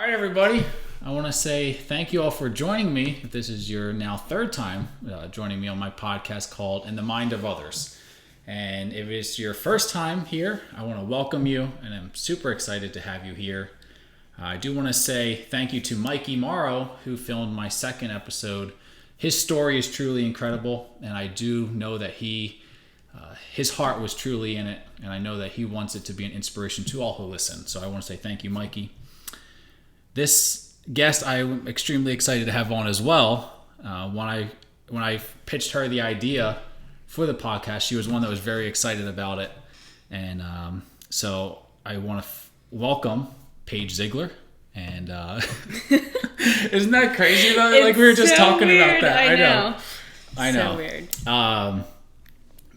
All right, everybody. I want to say thank you all for joining me. If this is your now third time joining me on my podcast called In the Mind of Others. And if it's your first time here, I want to welcome you, and I'm super excited to have you here. I do want to say thank you to Mikey Morrow, who filmed my second episode. His story is truly incredible, and I do know that his heart was truly in it, and I know that he wants it to be an inspiration to all who listen. So I want to say thank you, Mikey. This guest I'm extremely excited to have on as well. When I pitched her the idea for the podcast, she was one that was very excited about it. And so I want to welcome Paige Ziegler. And isn't that crazy though? Like we were just so talking weird. About that. I know. So weird.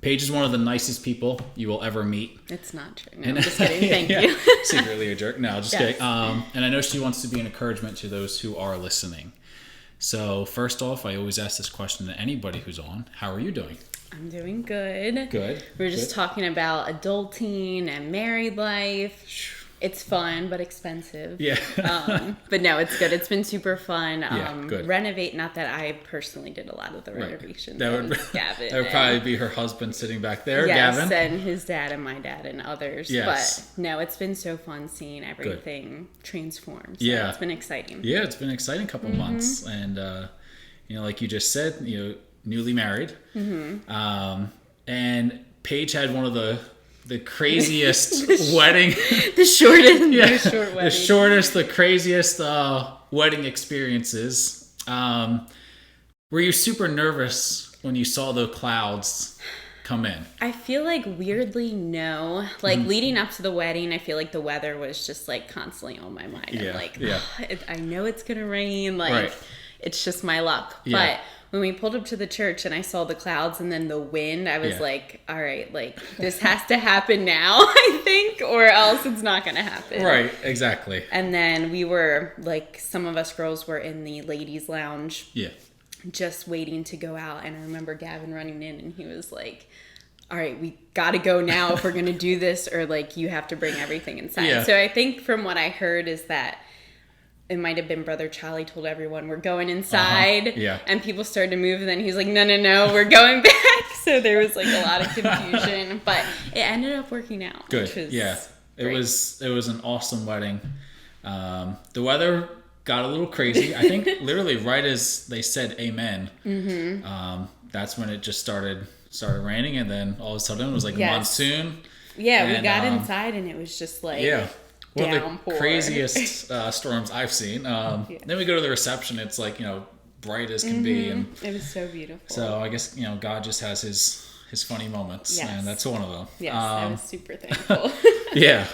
Paige is one of the nicest people you will ever meet. It's not true. No, I'm just kidding. Thank you. Secretly a jerk. No, just kidding. And I know she wants to be an encouragement to those who are listening. So first off, I always ask this question to anybody who's on. How are you doing? I'm doing good. Good. We were just talking about adulting and married life. It's fun, but expensive. Yeah. But no, it's good. It's been super fun. Good. Renovate, not that I personally did a lot of the renovations. Right. Gavin. That would probably be her husband sitting back there, yes, Gavin. And his dad and my dad and others. Yes. But no, it's been so fun seeing everything transform. So yeah. It's been exciting. Yeah, it's been an exciting couple months. And, like you just said, newly married. Mm-hmm. And Paige had one of the craziest wedding. The shortest, the craziest wedding experiences. Were you super nervous when you saw the clouds come in? I feel like weirdly no. Like leading up to the wedding, I feel like the weather was just like constantly on my mind. Yeah. I'm like, yeah. I know it's gonna rain. Like right. It's just my luck. Yeah. But when we pulled up to the church and I saw the clouds and then the wind, I was like, all right, like this has to happen now, I think, or else it's not going to happen. Right, exactly. And then we were like, some of us girls were in the ladies' lounge. Yeah. Just waiting to go out. And I remember Gavin running in and he was like, all right, we got to go now if we're going to do this, or like you have to bring everything inside. Yeah. So I think from what I heard is that it might have been Brother Charlie told everyone we're going inside, Yeah. And people started to move, and then he was like, no, we're going back. So there was like a lot of confusion, but it ended up working out. Good. Which was yeah. great. It was an awesome wedding. The weather got a little crazy. I think literally right as they said amen, that's when it just started raining, and then all of a sudden it was like a monsoon. Yeah, we got inside and it was just like one of downpour. the craziest storms I've seen. Then we go to the reception. It's like, bright as can be. And it was so beautiful. So I guess, God just has his funny moments. Yes. And that's one of them. Yes, I was super thankful. Yeah.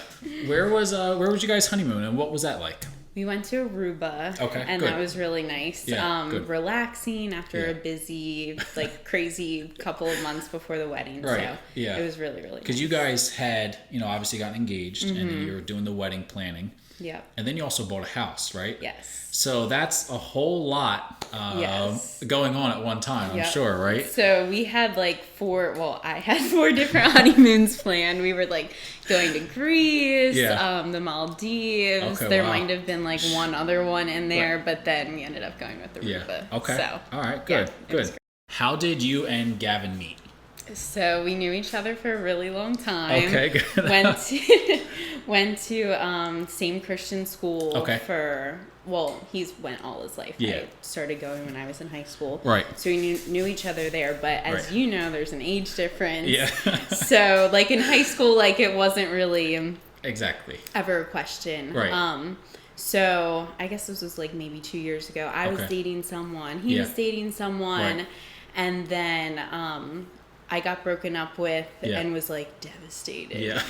Where was you guys honeymoon, and what was that like? We went to Aruba. Okay, and good. that was really nice. Yeah, good. Relaxing after a busy, crazy couple of months before the wedding. Right. So yeah. It was really, really nice. Because you guys had, obviously gotten engaged, and then you were doing the wedding planning. Yeah. And then you also bought a house, right? Yes. So that's a whole lot going on at one time, I'm sure, right? So we had I had 4 different honeymoons planned. We were going to Greece, the Maldives. Okay, there wow. might have been one other one in there, right. But then we ended up going with Aruba. Yeah. Okay. So, all right, good, good. How did you and Gavin meet? So we knew each other for a really long time. Okay, good. went to same Christian school okay. He's went all his life. Yeah. I started going when I was in high school. Right. So we knew each other there, but as you know, there's an age difference. Yeah. So in high school, it wasn't really exactly ever a question. Right. So I guess this was maybe 2 years ago. I was dating someone. He was dating someone. Right. And then I got broken up with and was devastated. Yeah.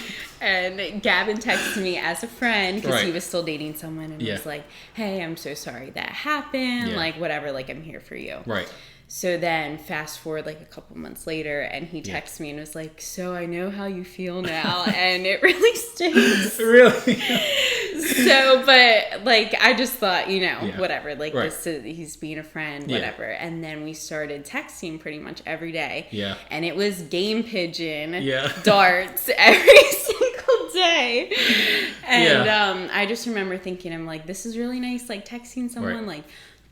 And Gavin texted me as a friend because he right. was still dating someone and was like, hey, I'm so sorry that happened. Yeah. Whatever, I'm here for you. Right. So then fast forward a couple months later and he texts me and was like, so I know how you feel now. And it really stinks. Really? So, but I just thought, whatever, right. this is, he's being a friend, whatever. And then we started texting pretty much every day. Yeah. And it was game pigeon, Yeah. darts every single say. And I just remember thinking, I'm like, this is really nice, like texting someone, like,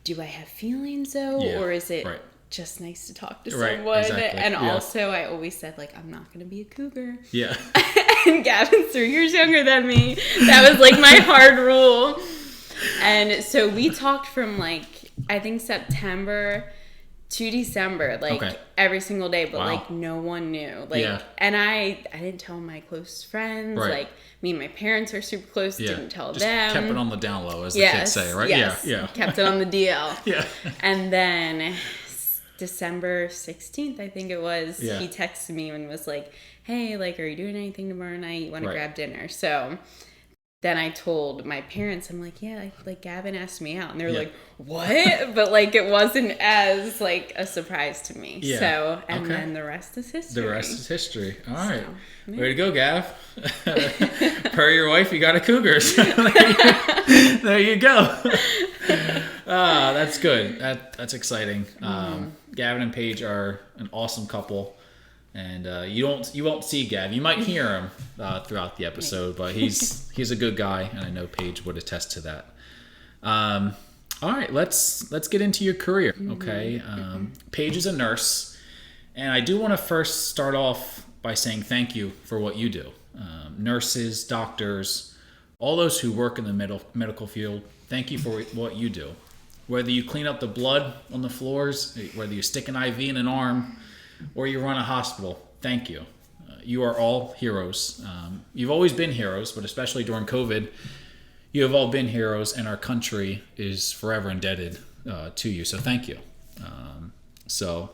do I have feelings though? Or is it just nice to talk to someone? Exactly. And also I always said, like, I'm not going to be a cougar. Yeah. And Gavin's 3 years younger than me. That was like my hard rule. And so we talked from like, I think September to December, like every single day, but like no one knew. Like, and I didn't tell my close friends. Like, me and my parents are super close. Didn't tell just them. Kept it on the down low, as the kids say, right? Yeah. Kept it on the DL. Yeah. And then December 16th, I think it was, he texted me and was like, hey, like, are you doing anything tomorrow night? You want to grab dinner? So then I told my parents, I'm like, yeah, like Gavin asked me out. And they were like, what? But like, it wasn't as like a surprise to me. Yeah. So, and then the rest is history. The rest is history. All right. So, way to go, Gav. Per your wife, you got a cougar. So there you go. That's good. That's exciting. Gavin and Paige are an awesome couple. And you won't see Gav. You might hear him throughout the episode, but he's a good guy, and I know Paige would attest to that. All right, let's get into your career, okay? Paige is a nurse, and I do want to first start off by saying thank you for what you do. Nurses, doctors, all those who work in the medical field, thank you for what you do. Whether you clean up the blood on the floors, whether you stick an IV in an arm, or you run a hospital, thank you. You are all heroes. You've always been heroes, but especially during COVID, you have all been heroes, and our country is forever indebted to you. So thank you. So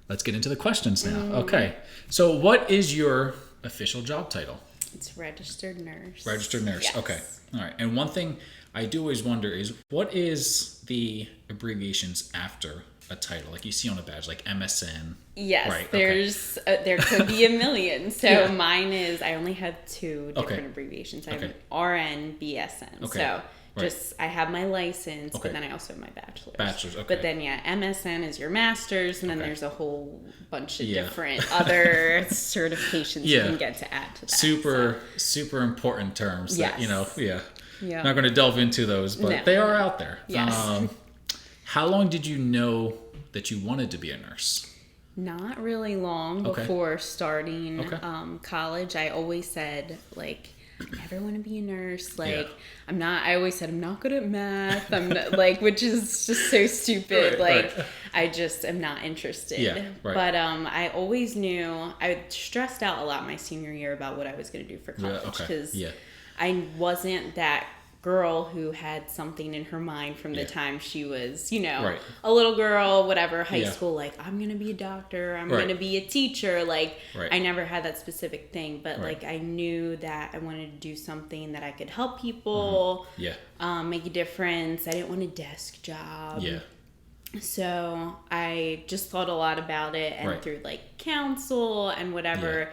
let's get into the questions now. Okay. So what is your official job title? It's registered nurse. Registered nurse. Yes. Okay. All right. And one thing I do always wonder is, what is the abbreviations after a title, like you see on a badge, like MSN? Yes, right, there could be a million. So mine is, I only have two different abbreviations. I have RN, BSN. So just, I have my license, but then I also have my bachelor's. But then MSN is your master's, and then there's a whole bunch of different other certifications you can get to add to that. Super important terms that, not going to delve into those, but they are out there. Yes. How long did you know that you wanted to be a nurse? Not really long before starting college. I always said, like, I never want to be a nurse. Like, I always said, I'm not good at math. I'm not, like, which is just so stupid. I just am not interested. Yeah, right. But I always knew, I stressed out a lot my senior year about what I was going to do for college. Because I wasn't that girl who had something in her mind from the time she was, a little girl, whatever, high school, like, I'm going to be a doctor, I'm going to be a teacher. Like, I never had that specific thing, but like, I knew that I wanted to do something that I could help people, make a difference. I didn't want a desk job. So I just thought a lot about it, and through like counsel and whatever,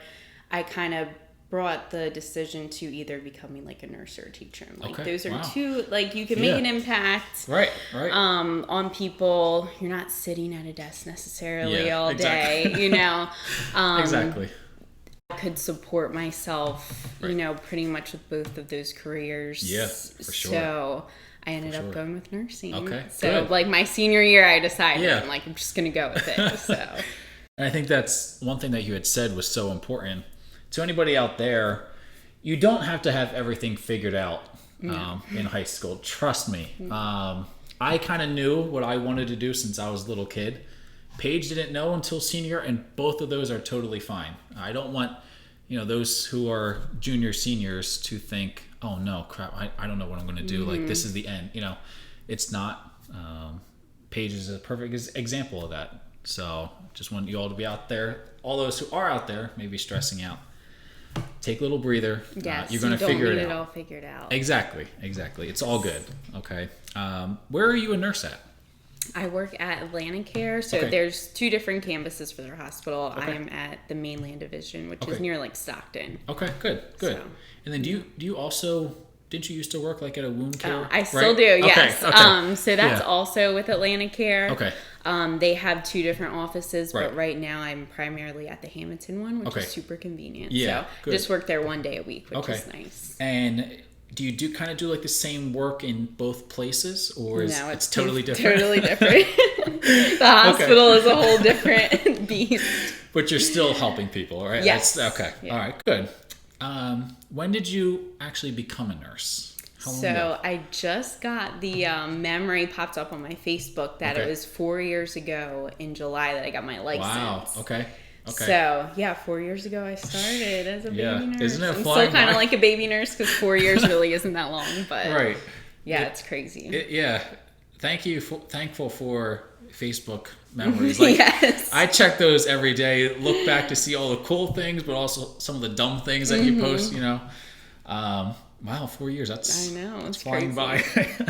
I kind of brought the decision to either becoming like a nurse or a teacher. Like, those are two, like, you can make an impact on people. You're not sitting at a desk necessarily all day, exactly. I could support myself, pretty much with both of those careers. Yeah, for sure. So I ended up going with nursing. Okay, so good. Like my senior year, I decided, I'm like, I'm just going to go with it. So, and I think that's one thing that you had said was so important. To anybody out there, you don't have to have everything figured out in high school. Trust me. I kind of knew what I wanted to do since I was a little kid. Paige didn't know until senior, and both of those are totally fine. I don't want, those who are junior seniors to think, oh no, crap, I don't know what I'm going to do. Like, this is the end. It's not. Paige is a perfect example of that. So just want you all to be out there. All those who are out there, maybe stressing out, take a little breather. Yes, you're going to figure it out. It all figured out. Exactly. It's all good. Okay. Where are you a nurse at? I work at Atlantic Care. So there's two different campuses for their hospital. I am at the mainland division, which is near like Stockton. Okay, good. So, and then do you also didn't you used to work like at a wound care? I still do, yes. Okay. So that's also with Atlantic Care. Okay. They have 2 different offices, Right. but right now I'm primarily at the Hamilton one, which is super convenient. Yeah, so good. Just work there 1 day a week, which is nice. And do you kind of do like the same work in both places, or is it's totally different? Totally different. The hospital is a whole different beast. But you're still helping people, right? Yes. Okay. Yeah. All right. Good. When did you actually become a nurse? How long ago? I just got the memory popped up on my Facebook that it was 4 years ago in July that I got my license. Wow. Okay. So, 4 years ago I started as a baby nurse. Isn't it I'm flying still kind by? of like a baby nurse because 4 years really isn't that long, but right. It's crazy. Thankful for Facebook memories. Like, yes. I check those every day, look back to see all the cool things, but also some of the dumb things that you post, Wow, 4 years. I know. It's flying by.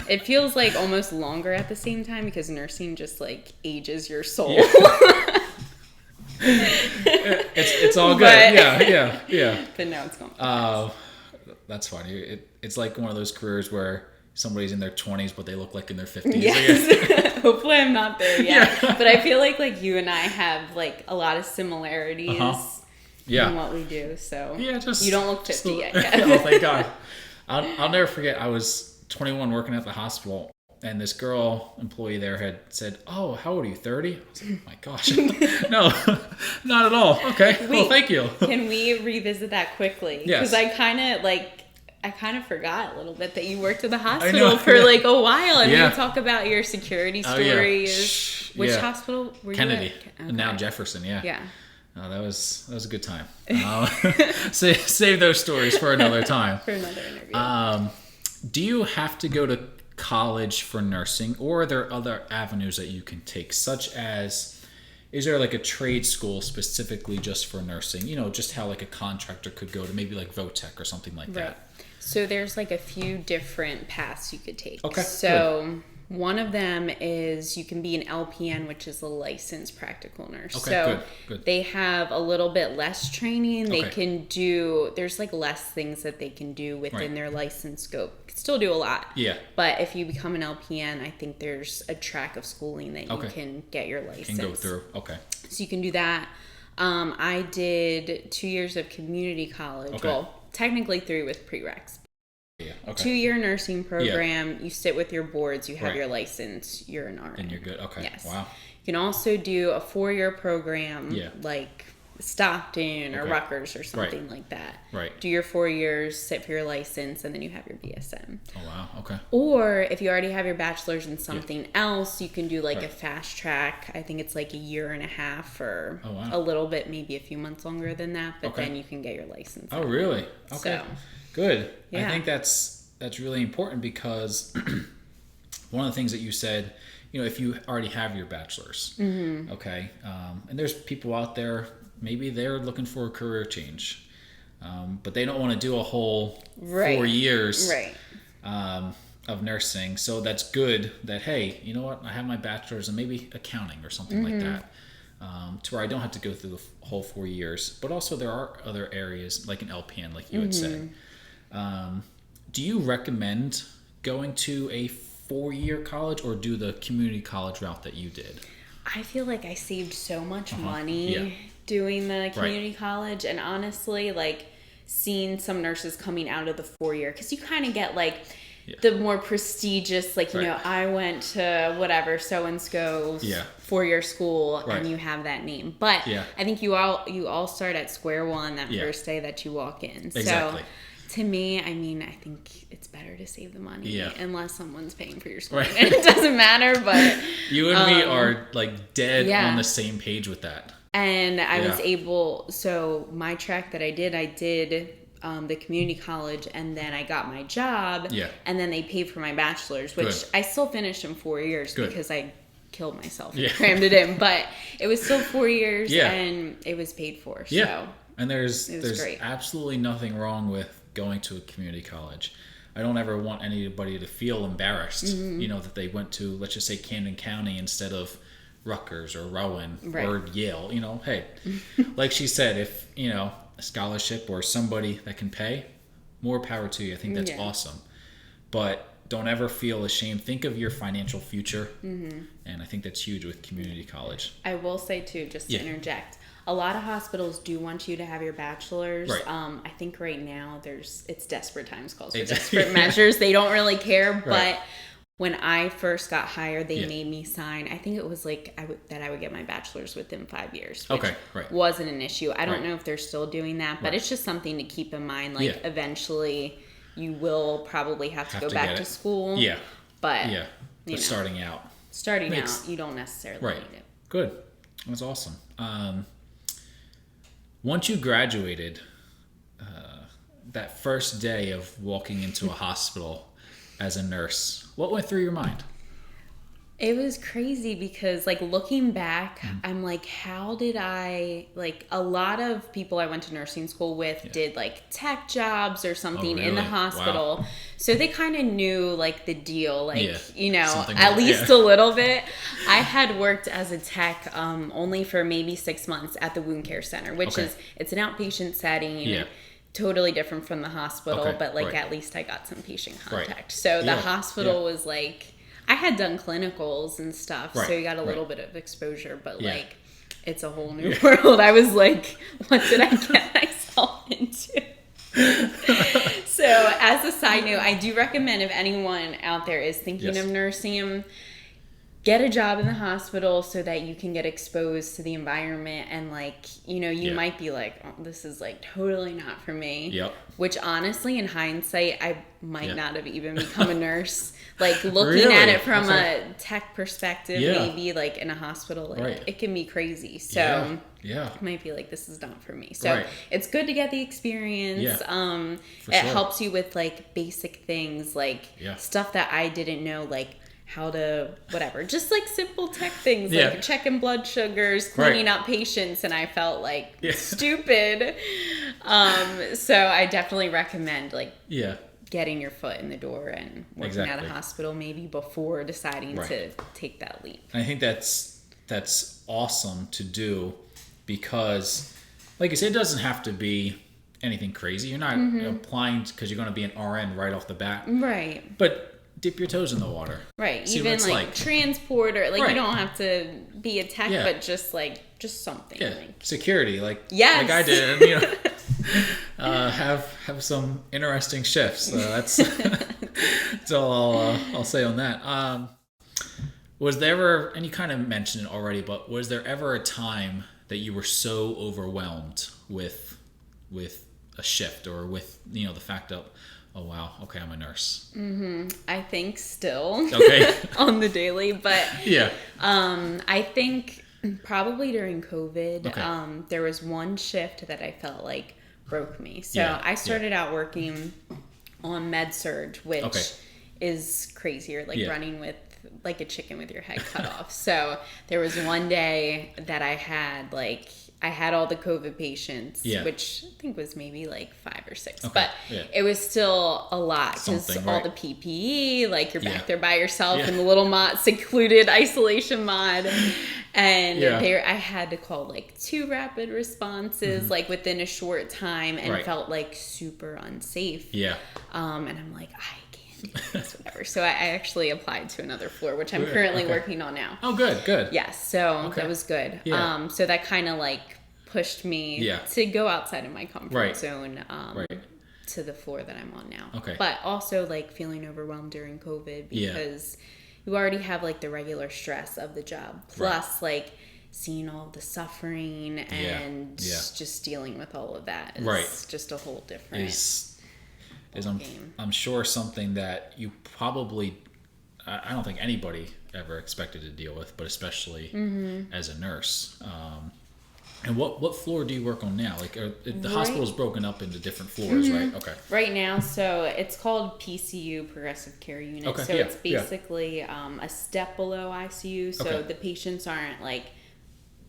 It feels like almost longer at the same time because nursing just like ages your soul. Yeah. it's all good. Yeah. But no, it's going. That's funny. It's like one of those careers where somebody's in their 20s, but they look like in their 50s. Yes. Hopefully I'm not there yet. But I feel like you and I have like a lot of similarities in what we do. So you don't look 50 yet. Oh, thank God. I'll never forget. I was 21 working at the hospital, and this girl employee there had said, "Oh, how old are you? 30?" I was like, "Oh my gosh, no, not at all." Okay, well, thank you. Can we revisit that quickly? Yes. Because I kind of forgot a little bit that you worked at the hospital for like a while, and we talk about your security stories. Which hospital were Kennedy. you at? And now Jefferson. Yeah. Yeah. That was a good time. Save those stories for another time. For another interview. Do you have to go to college for nursing, or are there other avenues that you can take, such as, is there like a trade school specifically just for nursing? Just how like a contractor could go to maybe like Votech or something like that. So there's like a few different paths you could take. Okay. So one of them is you can be an LPN, which is a licensed practical nurse. Okay, so good. They have a little bit less training. They can do, there's like less things that they can do within their license scope. Can still do a lot. Yeah. But if you become an LPN, I think there's a track of schooling that you can get your license. Can go through. Okay. So you can do that. I did 2 years of community college. Okay. Well, technically 3 with prereqs. Yeah. Okay. 2-year nursing program. You sit with your boards. You have your license. You're an RN. And you're good. Okay. Yes. Wow. You can also do a 4-year program, like Stockton or Rutgers or something like that. Right. Do your 4 years, sit for your license, and then you have your BSN. Oh wow. Okay. Or if you already have your bachelor's in something else, you can do like a fast track. I think it's like 1.5 years or a little bit, maybe a few months longer than that. But then you can get your license. Oh really? Okay. So, good. Yeah. I think that's really important because one of the things that you said, if you already have your bachelor's, okay, and there's people out there, maybe they're looking for a career change, but they don't want to do a whole 4 years of nursing. So that's good that, hey, you know what, I have my bachelor's and maybe accounting or something like that, to where I don't have to go through the whole 4 years. But also there are other areas like an LPN, like you had said. Do you recommend going to a 4-year college or do the community college route that you did? I feel like I saved so much money doing the community college, and honestly, like seeing some nurses coming out of the 4-year, because you kind of get like the more prestigious, like, I went to whatever so-and-so's 4-year school and you have that name. But I think you all start at square one that first day that you walk in. Exactly. So to me, I mean, I think it's better to save the money unless someone's paying for your schooling. And it doesn't matter, but you and me are like dead on the same page with that. And I was able, so my track that I did the community college, and then I got my job, and then they paid for my bachelor's, which I still finished in 4 years because I killed myself and crammed it in, but it was still 4 years and it was paid for. So and there's great. absolutely nothing wrong with going to a community college. I don't ever want anybody to feel embarrassed, that they went to, let's just say, Camden County instead of Rutgers or Rowan or Yale. Hey, like she said, if, a scholarship or somebody that can pay, more power to you. I think that's awesome. but don't ever feel ashamed. Think of your financial future. And I think that's huge with community college. I will say too, just to interject, a lot of hospitals do want you to have your bachelor's. Right. I think right now it's desperate times calls for desperate measures. They don't really care, but when I first got hired, they made me sign. I think it was like that I would get my bachelor's within 5 years, which wasn't an issue. I don't know if they're still doing that, but it's just something to keep in mind. Like eventually, you will probably have to go back to school. Yeah, but but starting out, you don't necessarily need it. Good, that's awesome. Once you graduated, that first day of walking into a hospital as a nurse, what went through your mind? It was crazy because, like, looking back, I'm like, how did a lot of people I went to nursing school with did, like, tech jobs or something in the hospital. Wow. So they kind of knew, like, the deal, like, something at least a little bit. I had worked as a tech only for maybe 6 months at the wound care center, which it's an outpatient setting. Yeah. Totally different from the hospital, but, like, at least I got some patient contact. So the hospital was, like... I had done clinicals and stuff, so you got a little bit of exposure, but like, it's a whole new world. I was like, what did I get myself into? So as a side note, I do recommend if anyone out there is thinking of nursing, get a job in the hospital so that you can get exposed to the environment and, like, you might be like, oh, this is, like, totally not for me. Yep. Which honestly, in hindsight, I might not have even become a nurse. Like, looking at it from a tech perspective, maybe, like, in a hospital, like, it can be crazy. So it might be like, this is not for me. So it's good to get the experience. It helps you with, like, basic things, like stuff that I didn't know, like how to whatever, just like simple tech things, like checking blood sugars, cleaning up patients, and I felt like stupid. So I definitely recommend, like, getting your foot in the door and working at a hospital maybe before deciding to take that leap. I think that's awesome to do because, like I said, it doesn't have to be anything crazy. You're not applying because you're going to be an RN right off the bat. Right. But dip your toes in the water. Right. See even like transporter. Like you don't have to be a tech, but just something. Yeah. Like security. Like I did. Have some interesting shifts. That's all I'll say on that. Was there ever, and you kind of mentioned it already, but was there ever a time that you were so overwhelmed with a shift or with the fact of, oh wow, okay, I'm a nurse? I think still okay on the daily, but I think probably during COVID, there was one shift that I felt like broke me. So I started out working on med surg, which is crazier, like running with like a chicken with your head cut off. So there was one day that I had all the COVID patients, which I think was maybe like 5 or 6, but it was still a lot because all the PPE, like you're back there by yourself in the little secluded isolation mod. And I had to call like 2 rapid responses like within a short time and felt like super unsafe. And I'm like, I can't do this, whatever. So I actually applied to another floor, which I'm currently working on now. Oh, good. Yes, so that was good. So that kind of like pushed me to go outside of my comfort zone to the floor that I'm on now. But also like feeling overwhelmed during COVID because you already have like the regular stress of the job plus like seeing all the suffering and just dealing with all of that is just a whole different game. I'm sure something that you probably I don't think anybody ever expected to deal with, but especially as a nurse. And what floor do you work on now? Like, the hospital's broken up into different floors, right? Okay. Right now, so it's called PCU, Progressive Care Unit. Okay. So it's basically a step below ICU. So the patients aren't like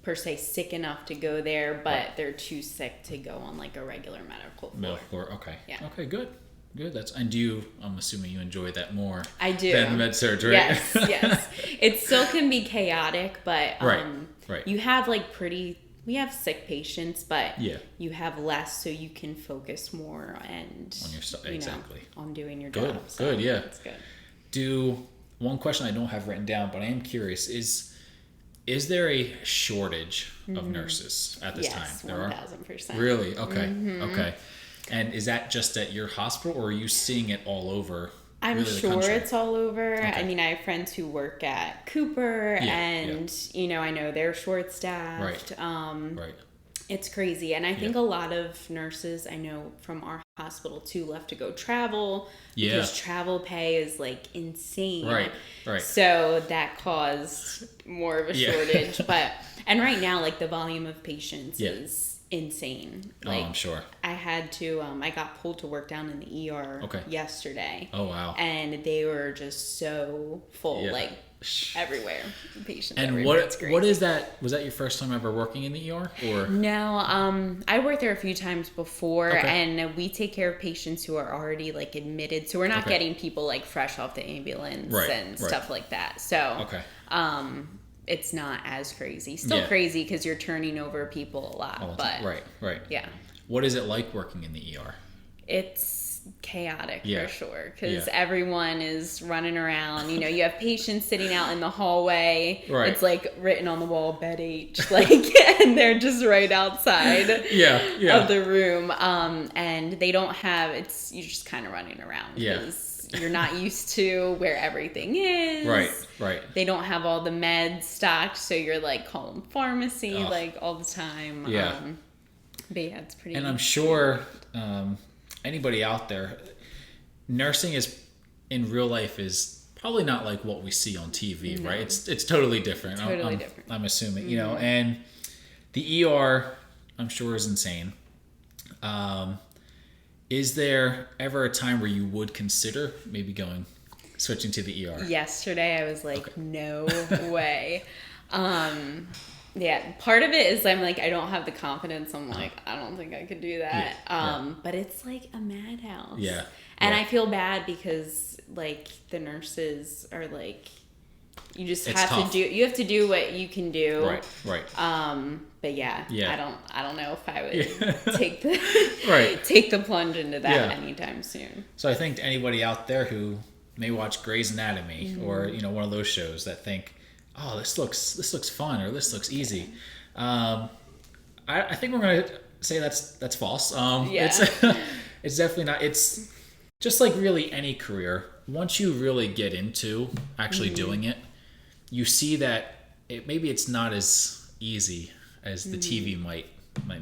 per se sick enough to go there, but they're too sick to go on like a regular medical floor. Okay. Yeah. Okay. Good. I'm assuming you enjoy that more. I do. Than med surg, right? Yes. It still can be chaotic, but you have like pretty we have sick patients, but yeah. you have less, so you can focus more and On your stuff, exactly. On doing your good, job. So good, yeah. That's good. One question I don't have written down, but I am curious is there a shortage of nurses at this time? Yes, 1,000%. Really? Okay. Okay. And is that just at your hospital, or are you seeing it all over? I'm sure it's all over. Okay. I mean, I have friends who work at Cooper, and I know they're short staffed. Right. It's crazy, and I think a lot of nurses I know from our hospital too left to go travel because travel pay is like insane. Right. So that caused more of a shortage, and right now like the volume of patients is insane. Like, I'm sure. I had to I got pulled to work down in the ER yesterday. Oh wow. And they were just so full, like everywhere. Patients and everywhere. what is that? Was that your first time ever working in the ER, or no? I worked there a few times before, and we take care of patients who are already like admitted, so we're not getting people like fresh off the ambulance and stuff like that. So it's not as crazy. Still crazy because you're turning over people a lot, but right. Yeah. What is it like working in the ER? It's chaotic for sure because everyone is running around. You have patients sitting out in the hallway. Right. It's like written on the wall, bed H, like, and they're just right outside of the room. And they don't have. You're just kind of running around because you're not used to where everything is. Right. They don't have all the meds stocked, so you're like calling pharmacy like all the time. Yeah. But yeah, it's pretty. And I'm sure anybody out there, nursing is in real life is probably not like what we see on TV, right? It's totally different. Totally different. I'm assuming, and the ER, I'm sure, is insane. Is there ever a time where you would consider maybe switching to the ER? Yesterday, I was like, no way. Yeah, part of it is I'm like, I don't have the confidence. I'm like, I don't think I could do that. But it's like a madhouse. Yeah. And I feel bad because like the nurses are like, you just have to do what you can do. Right. But I don't know if I would take the plunge into that anytime soon. So I think to anybody out there who may watch Grey's Anatomy or one of those shows that think, oh, this looks fun or this looks easy, I think we're gonna say that's false. It's definitely not. It's just like really any career. Once you really get into actually doing it, you see that maybe it's not as easy as the TV might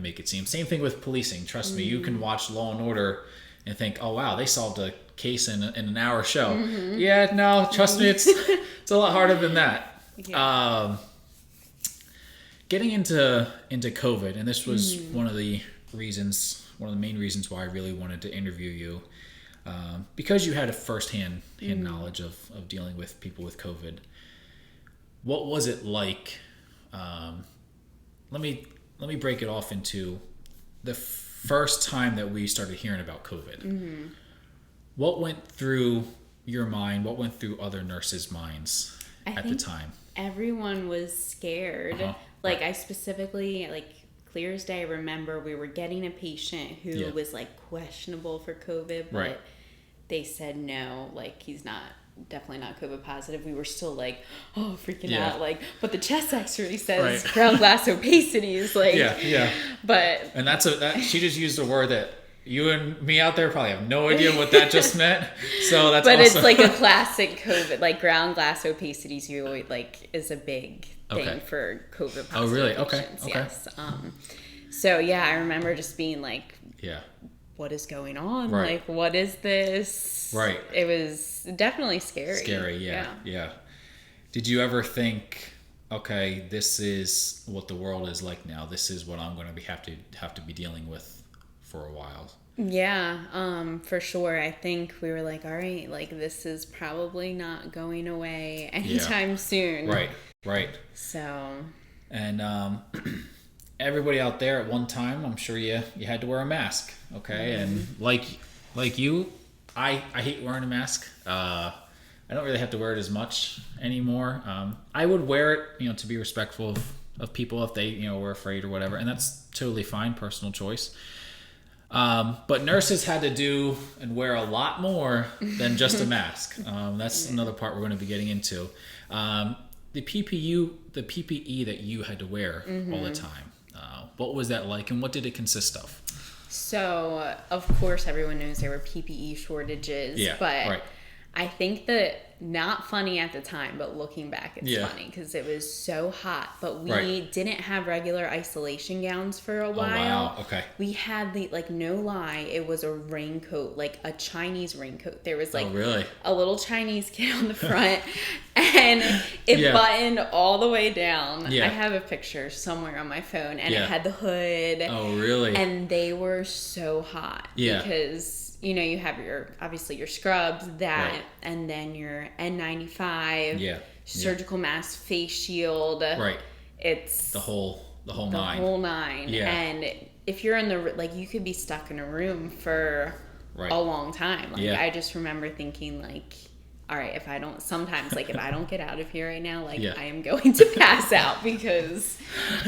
make it seem. Same thing with policing. Trust me, you can watch Law and Order and think, oh wow, they solved a case in an hour show. Yeah, no, trust me, it's a lot harder than that. Getting into COVID, and this was one of the main reasons why I really wanted to interview you, because you had a firsthand knowledge of dealing with people with COVID. What was it like? Let me break it off into the first time that we started hearing about COVID. What went through your mind? What went through other nurses' minds at the time? Everyone was scared. I specifically, clear as day, remember we were getting a patient who was questionable for COVID, but they said no, he's definitely not COVID positive. We were still freaking out, but the chest X-ray says ground glass opacity is but and that she just used a word that you and me out there probably have no idea what that just meant. So that's but awesome. It's a classic COVID, ground glass opacity is a big thing for COVID positive Oh really? patients. Okay. Yes. So yeah, I remember just being what is going on? What is this? Right. It was definitely scary. Yeah. Did you ever think, okay, this is what the world is like now. This is what I'm going to have to be dealing with for a while? Yeah, for sure. I think we were all right, this is probably not going away anytime soon. Right. So. And everybody out there at one time, I'm sure you had to wear a mask, okay? And like you, I hate wearing a mask. I don't really have to wear it as much anymore. I would wear it, to be respectful people if they were afraid or whatever, and that's totally fine, personal choice. But nurses had to do and wear a lot more than just a mask. That's another part we're going to be getting into. The PPE that you had to wear all the time. What was that like, and what did it consist of? So, of course, everyone knows there were PPE shortages. Yeah, but right. I think that not funny at the time, but looking back, it's funny because it was so hot. But we didn't have regular isolation gowns for a while. Oh, wow. Okay. We had no lie, it was a raincoat, like a Chinese raincoat. There was really? a little Chinese kid on the front, and it buttoned all the way down. Yeah. I have a picture somewhere on my phone, and it had the hood. Oh, really? And they were so hot because you have obviously your scrubs, and then your N95, surgical mask, face shield. Right. It's the whole nine. The whole nine. Yeah. And if you're in you could be stuck in a room for a long time. I just remember thinking all right, if I don't get out of here right now, I am going to pass out because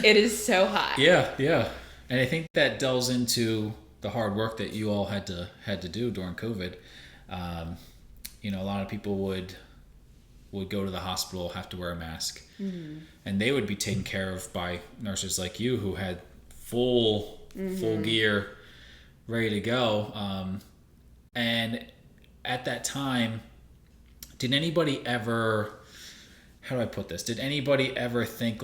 it is so hot. Yeah, yeah. And I think that delves into the hard work that you all had to do during COVID. A lot of people would go to the hospital, have to wear a mask, and they would be taken care of by nurses like you who had full gear, ready to go. And at that time, did anybody ever? How do I put this? Did anybody ever think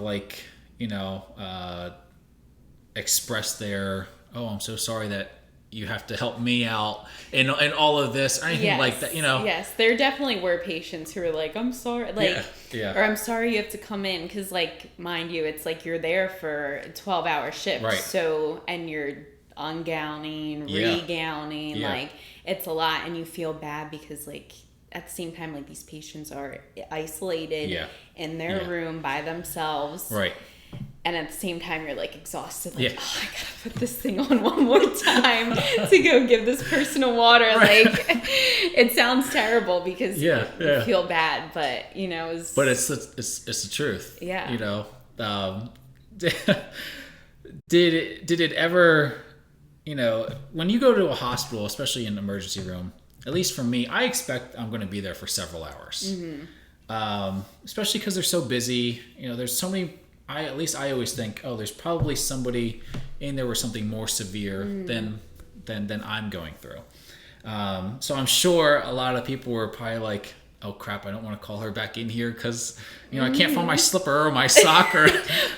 express their, oh, I'm so sorry that you have to help me out in all of this, or anything like that, Yes, there definitely were patients who were like, I'm sorry, or I'm sorry you have to come in, because, mind you, it's you're there for a 12-hour shift, right? So, and you're ungowning, regowning, it's a lot, and you feel bad because, at the same time, these patients are isolated in their room by themselves, right? And at the same time, you're exhausted. Oh, I gotta put this thing on one more time to go give this person a water. Right. It sounds terrible because you feel bad, but But it's the truth. Yeah. Did it ever? When you go to a hospital, especially in an emergency room, at least for me, I expect I'm going to be there for several hours. Especially because they're so busy. There's so many. I always think, oh, there's probably somebody in there with something more severe than I'm going through. So I'm sure a lot of people were probably oh crap, I don't want to call her back in here because I can't find my slipper or my sock or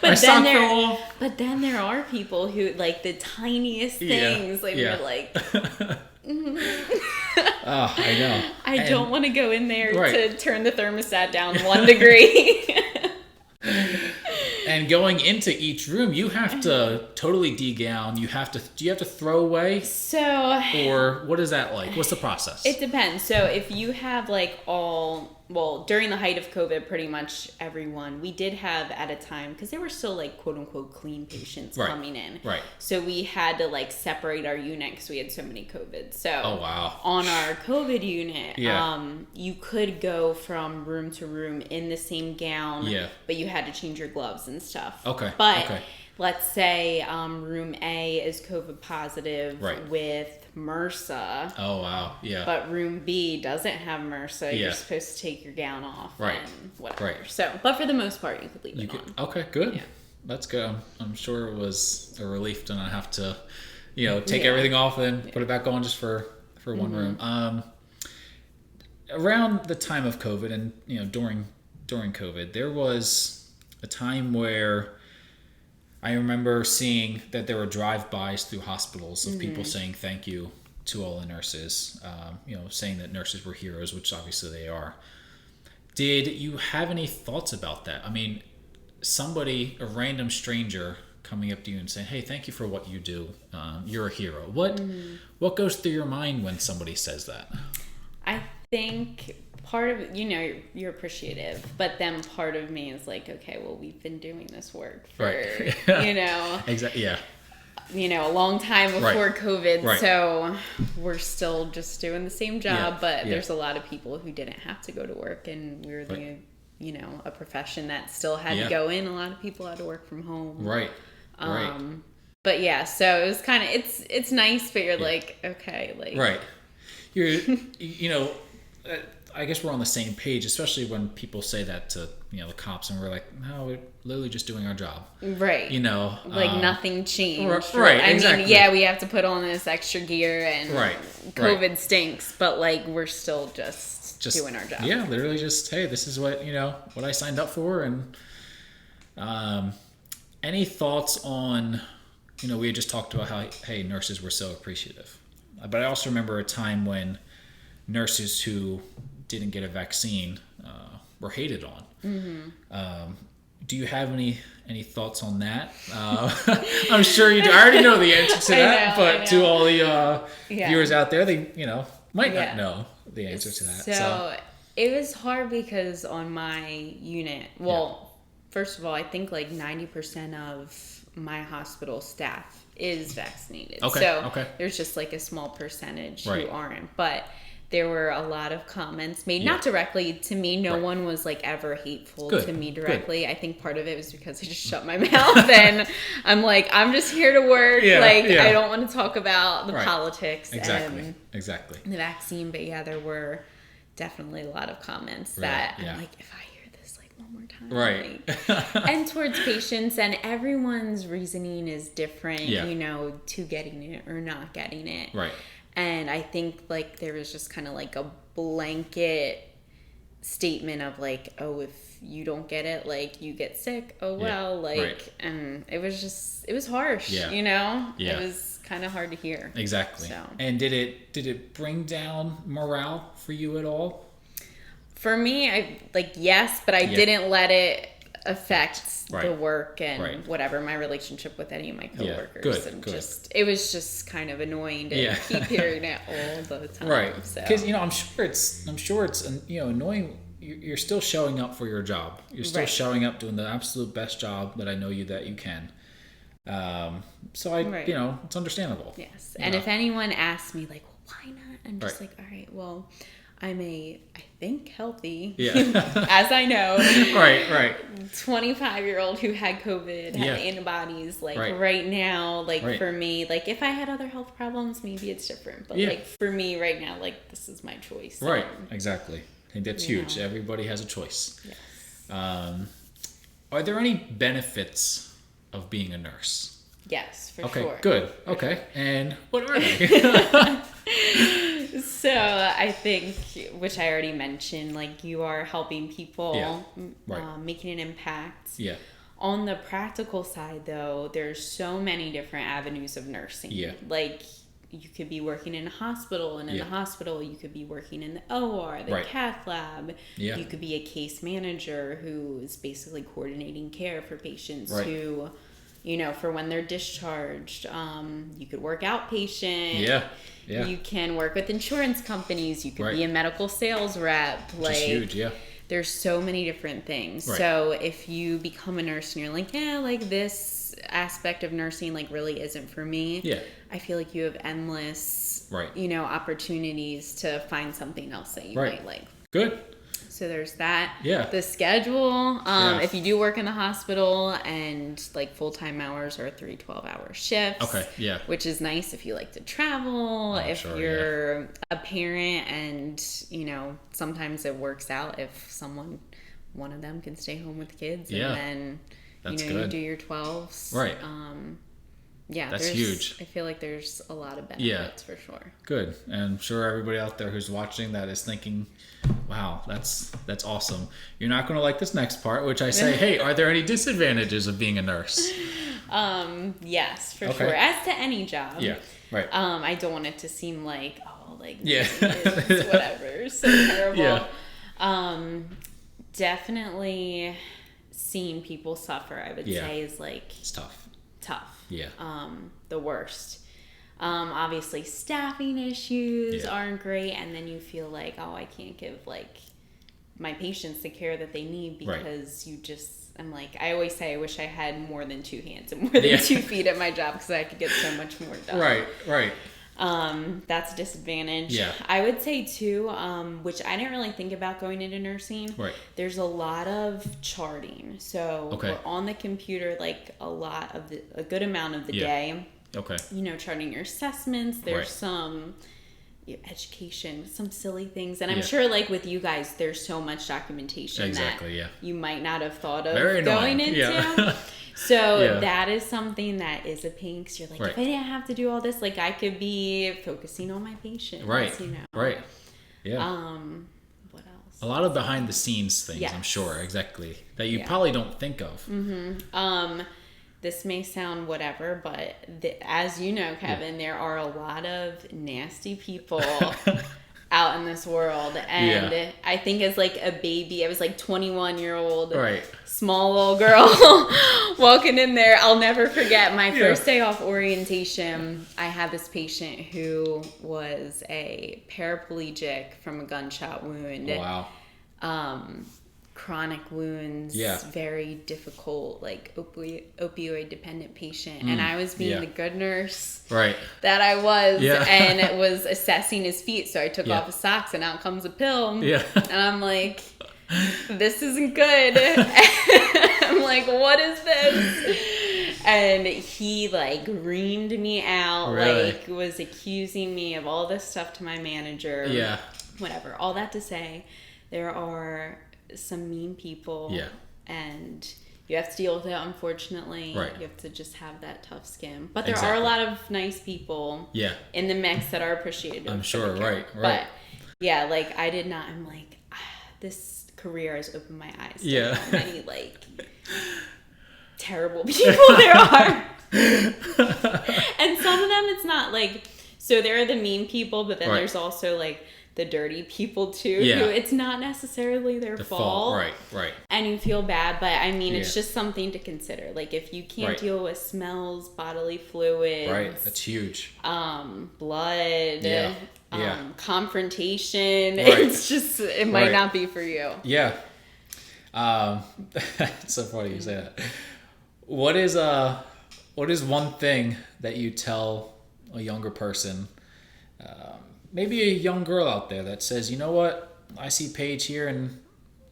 my sock fell off. But then there are people who the tiniest things. You're oh, I know. I don't want to go in there to turn the thermostat down 1 degree. And going into each room, you have to totally degown. Do you have to throw away? So, or what is that like? What's the process? It depends. So if you have during the height of COVID, pretty much everyone, we did have at a time, because there were still quote unquote clean patients coming in. Right. So we had to separate our unit because we had so many COVID. So oh, wow. On our COVID unit, you could go from room to room in the same gown, but you had to change your gloves and stuff. Okay. But let's say room A is COVID positive with MRSA. Oh, wow. Yeah. But room B doesn't have MRSA. You're supposed to take your gown off and whatever. Right. So, but for the most part, you could leave it on. Okay, good. Yeah. That's good. I'm sure it was a relief to not have to, take everything off and put it back on just for one room. Around the time of COVID and, during COVID, there was a time where I remember seeing that there were drive-bys through hospitals of people saying thank you to all the nurses, saying that nurses were heroes, which obviously they are. Did you have any thoughts about that? I mean, a random stranger coming up to you and saying, hey, thank you for what you do. You're a hero. What goes through your mind when somebody says that? I think part of you're appreciative, but then part of me is okay, well, we've been doing this work for exactly, a long time before COVID, so we're still just doing the same job, but there's a lot of people who didn't have to go to work, and we're the a profession that still had to go in. A lot of people had to work from home. Right. But yeah, so it was kind of, it's nice, but you're like, okay, like. Right. You're, I guess we're on the same page, especially when people say that to, the cops, and we're like, no, we're literally just doing our job. Right. Nothing changed. Right, exactly. I mean, yeah, we have to put on this extra gear, and COVID stinks, but like, we're still just doing our job. Yeah, literally just, hey, this is what, what I signed up for. And any thoughts on, we had just talked about how, hey, nurses were so appreciative. But I also remember a time when nurses who didn't get a vaccine were hated on. Mm-hmm. Do you have any thoughts on that? I'm sure you do. I already know the answer to that, but to all the viewers out there, they might not know the answer to that. So it was hard because on my unit, first of all, I think like 90% of my hospital staff is vaccinated. So there's just like a small percentage who aren't. But there were a lot of comments made, not directly to me. No one was like ever hateful to me directly. I think part of it was because I just shut my mouth and I'm like, I'm just here to work. I don't want to talk about the politics and the vaccine. But yeah, there were definitely a lot of comments that I'm like, if I hear this like one more time. Right. And towards patients, and everyone's reasoning is different, to getting it or not getting it. Right. And I think like there was just kind of like a blanket statement of like, oh, if you don't get it, like you get sick. Oh, well, and it was harsh, Yeah. It was kind of hard to hear. Exactly. So. And did it bring down morale for you at all? For me, yes, but I didn't let it affect the work and whatever, my relationship with any of my coworkers. Good. It was just kind of annoying to keep hearing it all the time. Right. Because I'm sure it's annoying. You're still showing up for your job. You're still showing up doing the absolute best job that I know that you can. So it's understandable. Yes. And if anyone asks me like, well, why not? I'm just like, all right, well, I'm I think healthy, as I know. Right. 25-year-old who had COVID, had antibodies. Right now, for me, if I had other health problems, maybe it's different. But for me right now, this is my choice. Right, exactly. I think that's huge. Everybody has a choice. Yes. Are there any benefits of being a nurse? Yes, for sure. Okay, good. Okay, and what are they? So I think, which I already mentioned, you are helping people, making an impact. Yeah. On the practical side, though, there's so many different avenues of nursing. Yeah. You could be working in a hospital, and in the hospital, you could be working in the OR, the cath lab. Yeah. You could be a case manager who is basically coordinating care for patients who, for when they're discharged. You could work outpatient. Yeah. You can work with insurance companies. You could be a medical sales rep. Which is huge, yeah. There's so many different things. Right. So if you become a nurse and you're like, this aspect of nursing really isn't for me. Yeah. I feel like you have endless, opportunities to find something else that you might like. Good. So there's that. Yeah. The schedule. If you do work in the hospital and full-time hours are 3 12-hour shifts. Okay. Yeah. Which is nice if you like to travel. If you're a parent and, sometimes it works out if one of them can stay home with the kids and then, you do your 12s. Right. That's huge. I feel like there's a lot of benefits for sure. Good. And I'm sure everybody out there who's watching that is thinking, wow, that's awesome. You're not going to like this next part, which I say, hey, are there any disadvantages of being a nurse? Yes, for sure. As to any job. Yeah, right. I don't want it to seem like, it's whatever, so terrible. Yeah. Definitely seeing people suffer, I would say, is it's tough. Yeah. The worst. Obviously staffing issues aren't great, and then you feel like, oh, I can't give my patients the care that they need because I always say I wish I had more than 2 hands and more than 2 feet at my job because I could get so much more done. Right. That's a disadvantage. Yeah. I would say too, which I didn't really think about going into nursing. Right. There's a lot of charting. So we're on the computer like a good amount of the day. Okay. You know, charting your assessments. There's some education, some silly things. And I'm sure like with you guys, there's so much documentation that you might not have thought of going into. Yeah. So that is something that is a pain because you're like, if I didn't have to do all this, like I could be focusing on my patients. Right. You know. Right. Yeah. What else? A lot of behind the scenes things, I'm sure, exactly, that you probably don't think of. Mm-hmm. This may sound whatever, but as you know, Kevin, there are a lot of nasty people out in this world. And I think as like a baby, I was like 21-year-old small little girl walking in there. I'll never forget my first day off orientation. I had this patient who was a paraplegic from a gunshot wound. Wow. Chronic wounds, very difficult, like opioid dependent patient. And I was being the good nurse that I was, and it was assessing his feet. So I took off his socks and out comes a pill. Yeah. And I'm like, this isn't good. I'm like, what is this? And he like reamed me out, like was accusing me of all this stuff to my manager. Yeah. Whatever. All that to say, there are some mean people, and you have to deal with it, unfortunately. You have to just have that tough skin, but there are a lot of nice people in the mix that are appreciative. I'm sure. Right. But like I'm like, this career has opened my eyes to how many like terrible people there are. And some of them it's not like, so there are the mean people, but then there's also like the dirty people too, who it's not necessarily their fault. Right. And you feel bad, but I mean, it's just something to consider. Like if you can't deal with smells, bodily fluids. That's huge. Blood. Confrontation. It's just, it might not be for you. Yeah. It's so funny you say that. What is one thing that you tell a younger person, maybe a young girl out there that says, you know what, I see Paige here and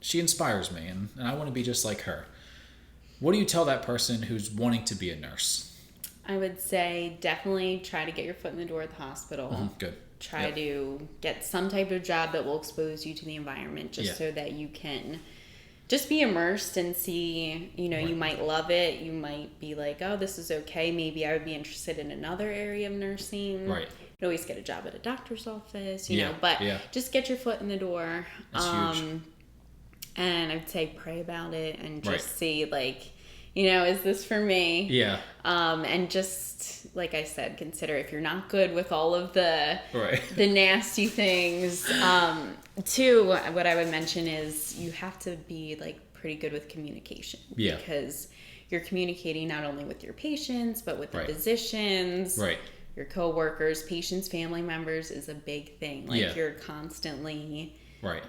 she inspires me and I want to be just like her. What do you tell that person who's wanting to be a nurse? I would say definitely try to get your foot in the door at the hospital. Good. Try to get some type of job that will expose you to the environment just so that you can just be immersed and see, you know, you might love it. You might be like, oh, this is okay. Maybe I would be interested in another area of nursing. Right. You can always get a job at a doctor's office, you know, but just get your foot in the door. That's huge. And I'd say pray about it and just see, like, you know, is this for me? Yeah. And just, like I said, consider if you're not good with all of the nasty things. Two, what I would mention is you have to be, like, pretty good with communication. Yeah. Because you're communicating not only with your patients, but with the physicians. Right. Your coworkers, patients, family members is a big thing. Like you're constantly,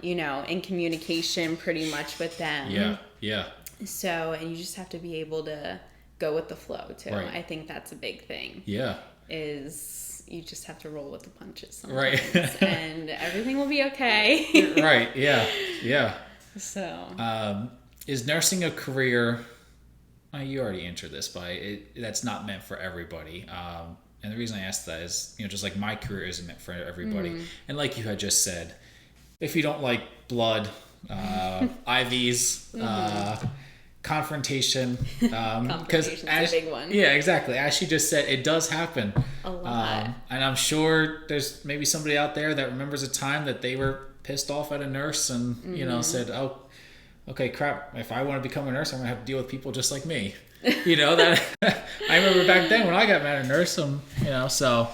you know, in communication pretty much with them. Yeah, yeah. So, and you just have to be able to go with the flow too. I think that's a big thing. Yeah. Is you just have to roll with the punches sometimes. Right. And everything will be okay. Right, yeah, yeah. So. Is nursing a career, you already answered this, but that's not meant for everybody. And the reason I asked that is, you know, just like my career isn't meant for everybody. Mm-hmm. And like you had just said, if you don't like blood, IVs, confrontation, confrontation's a big one. Yeah, exactly. As she just said, it does happen. A lot. And I'm sure there's maybe somebody out there that remembers a time that they were pissed off at a nurse and, you know, said, oh, okay, crap. If I want to become a nurse, I'm going to have to deal with people just like me. You know, that I remember back then when I got mad at a nurse, you know, so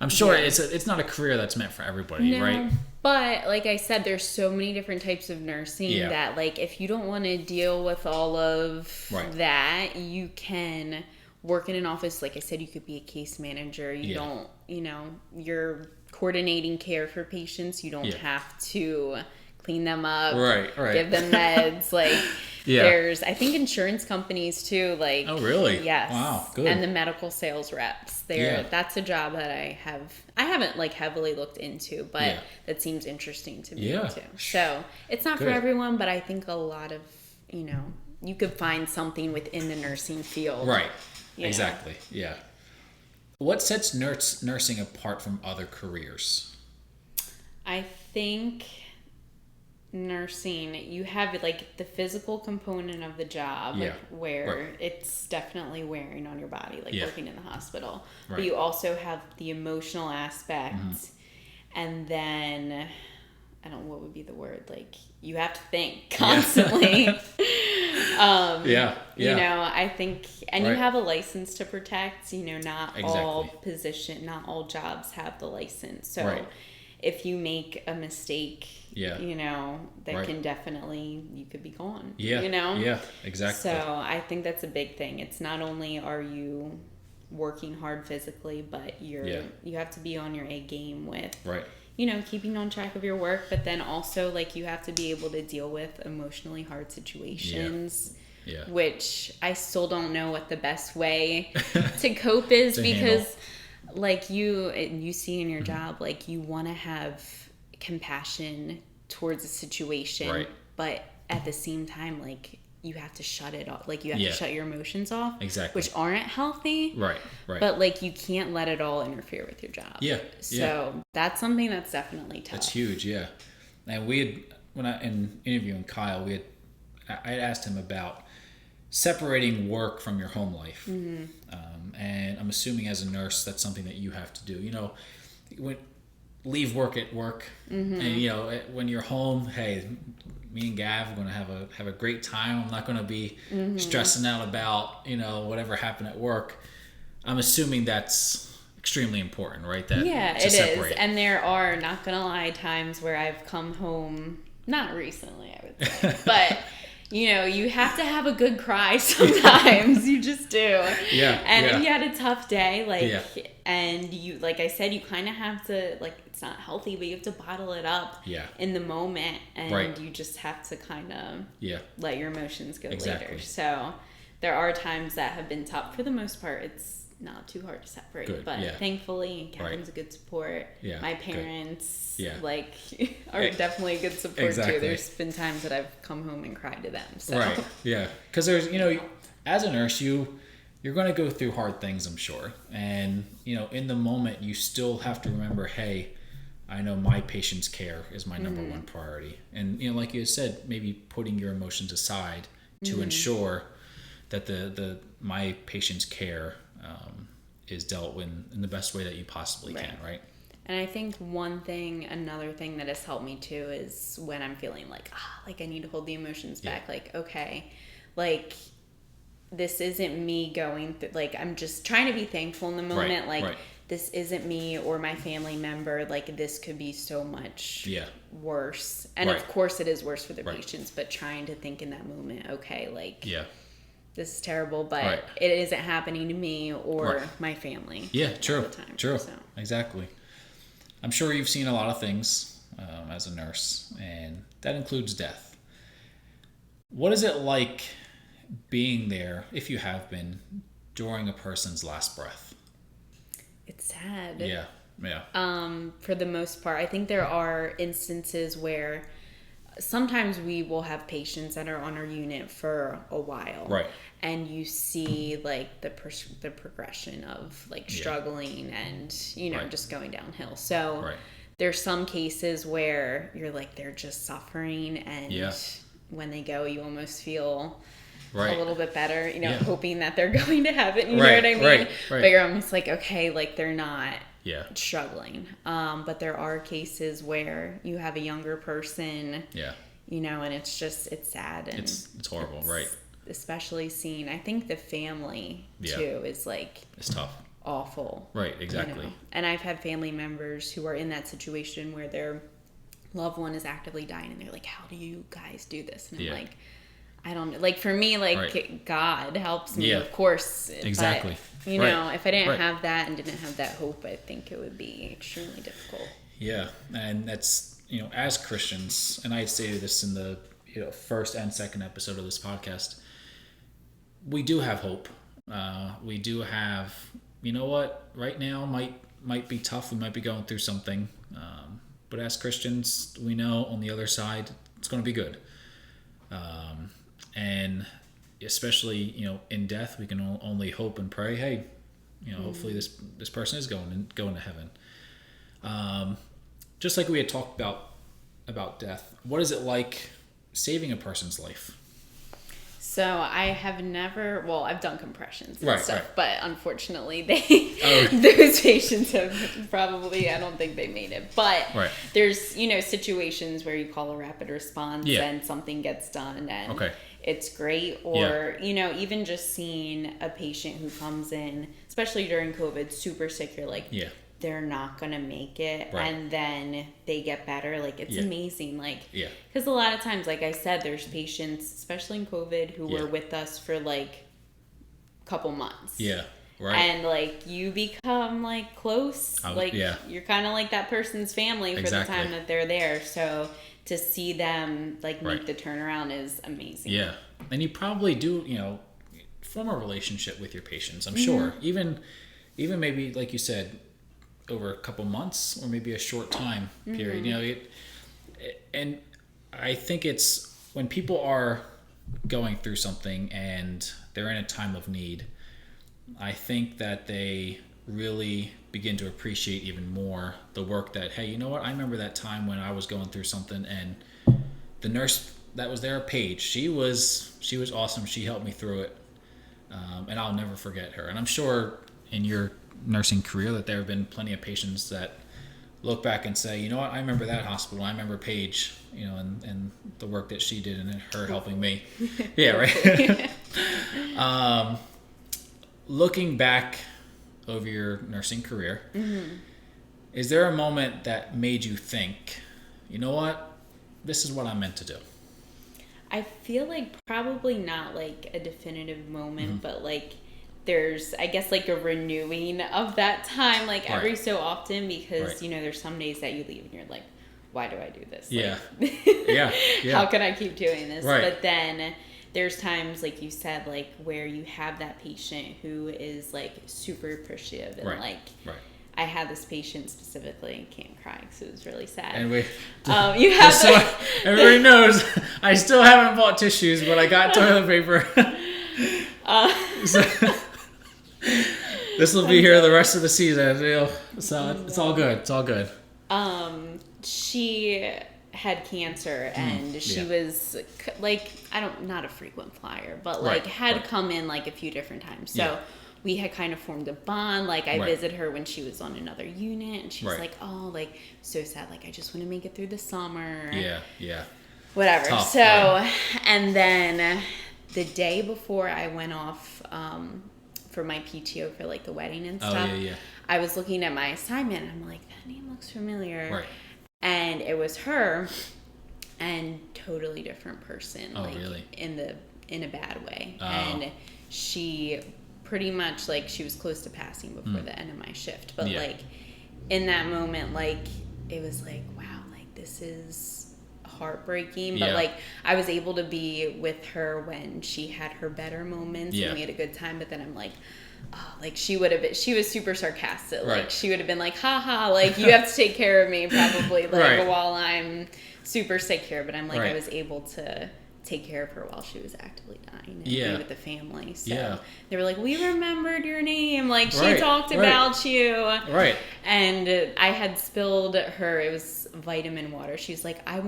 I'm sure it's not a career that's meant for everybody, right? But like I said, there's so many different types of nursing that, like, if you don't want to deal with all of that, you can work in an office. Like I said, you could be a case manager. You don't, you know, you're coordinating care for patients. You don't have to clean them up, give them meds, like, Yeah. There's, I think, insurance companies too. Like, oh, really? Yes. Wow, good. And the medical sales reps. That's a job that I haven't like heavily looked into, but that seems interesting to me too. So it's not for everyone, but I think a lot of, you could find something within the nursing field. Right. Exactly. Yeah. What sets nursing apart from other careers? I think nursing, you have like the physical component of the job, where it's definitely wearing on your body, like working in the hospital. But you also have the emotional aspect, and then I don't know what would be the word, like you have to think constantly. I think, and you have a license to protect, not all jobs have the license. So if you make a mistake, that can definitely, you could be gone. Yeah, exactly. So I think that's a big thing. It's not only are you working hard physically, but you have to be on your A game with keeping on track of your work, but then also like you have to be able to deal with emotionally hard situations. Which I still don't know what the best way to cope is, because like you see in your job, like you want to have compassion towards a situation, but at the same time, like you have to shut it off. Like you have to shut your emotions off, which aren't healthy. Right. But like you can't let it all interfere with your job. So that's something that's definitely tough. That's huge. Yeah. And in interviewing Kyle, I had asked him about separating work from your home life. And I'm assuming as a nurse, that's something that you have to do. Leave work at work, and when you're home, hey, me and Gav are going to have a great time. I'm not going to be stressing out about whatever happened at work. I'm assuming that's extremely important, right? It is. And there are, not going to lie, times where I've come home, not recently, I would say, but you have to have a good cry sometimes. You just do. And if you had a tough day, and you, like I said, you kind of have to, like, it's not healthy, but you have to bottle it up in the moment, and you just have to kind of let your emotions go later. So there are times that have been tough. For the most part, it's not too hard to separate, but thankfully Catherine's a good support. My parents are definitely a good support too. There's been times that I've come home and cried to them. So. Because there's as a nurse you're going to go through hard things, I'm sure, and in the moment you still have to remember, hey, I know my patient's care is my number one priority, and like you said, maybe putting your emotions aside to ensure that my patient's care is dealt with in the best way that you possibly can, right? And I think another thing that has helped me too is when I'm feeling like I need to hold the emotions back, like, okay, like this isn't me going through, like I'm just trying to be thankful in the moment, this isn't me or my family member, like this could be so much worse. And of course it is worse for the patients, but trying to think in that moment, okay, like this is terrible, but it isn't happening to me or my family. True. All the time, true. So. Exactly. I'm sure you've seen a lot of things as a nurse, and that includes death. What is it like being there, if you have been, during a person's last breath? It's sad. Yeah. For the most part, I think there are instances where sometimes we will have patients that are on our unit for a while, and you see like the progression of like struggling and just going downhill. So there's some cases where you're like they're just suffering, and when they go, you almost feel a little bit better, hoping that they're going to heaven. You know what I mean? But you're almost like, okay, like they're not struggling. But there are cases where you have a younger person, and it's sad, and it's horrible, especially seeing, I think the family too is like, it's tough, awful, exactly. And I've had family members who are in that situation where their loved one is actively dying, and they're like, how do you guys do this? And I'm like, I don't know. Like for me, like God helps me, of course. Exactly. But, if I didn't have that and didn't have that hope, I think it would be extremely difficult. Yeah, and that's as Christians, and I stated this in the first and second episode of this podcast, we do have hope. We do have, right now might be tough. We might be going through something. But as Christians, we know on the other side, it's going to be good. And especially, in death, we can only hope and pray, hey, hopefully this person is going to heaven. Just like we had talked about death, what is it like saving a person's life? So I have never, I've done compressions and stuff, right. but unfortunately those patients have probably, I don't think they made it. But there's, situations where you call a rapid response and something gets done and it's great. Or, even just seeing a patient who comes in, especially during COVID, super sick, you're like, they're not going to make it. And then they get better. Like, it's amazing. Like, because a lot of times, like I said, there's patients, especially in COVID, who were with us for like a couple months. And like, you become like close. You're kind of like that person's family for the time that they're there. So to see them like make the turnaround is amazing. And you probably do, form a relationship with your patients, I'm sure. Even maybe, like you said, over a couple months or maybe a short time period, and I think it's when people are going through something and they're in a time of need, I think that they really begin to appreciate even more the work that, hey, you know what? I remember that time when I was going through something and the nurse that was there, Paige, she was awesome. She helped me through it. And I'll never forget her. And I'm sure in your nursing career that there have been plenty of patients that look back and say, you know what, I remember that hospital. I remember Paige, and the work that she did and her helping me. Looking back over your nursing career, is there a moment that made you think, you know what, this is what I'm meant to do? I feel like probably not like a definitive moment, but like there's, I guess, like a renewing of that time, like every so often, because, there's some days that you leave and you're like, why do I do this? How can I keep doing this? But then there's times, like you said, like where you have that patient who is like super appreciative and I had this patient specifically, can't cry because it was really sad. And you have so everybody knows, I still haven't bought tissues, but I got toilet paper. This will be here the rest of the season, so it's all good. It's all good. She had cancer and she was like, not a frequent flyer, but like had come in like a few different times. So we had kind of formed a bond. Like I visited her when she was on another unit and she was like, oh, like so sad. Like I just want to make it through the summer. Whatever. Tough, and then the day before I went off, for my PTO for like the wedding and stuff, I was looking at my assignment and I'm like, that name looks familiar. And it was her, and totally different person. Really? In a bad way. And she pretty much like she was close to passing before the end of my shift. But like in that moment, like it was like, wow, like this is heartbreaking. But like I was able to be with her when she had her better moments and we had a good time. But then I'm like, oh, like she was super sarcastic. Like she would have been like, haha, like you have to take care of me probably like while I'm super sick here. But I'm like, I was able to take care of her while she was actively dying and be with the family. So they were like, we remembered your name. Like she talked about you. And I had spilled her, it was vitamin water. She's like, I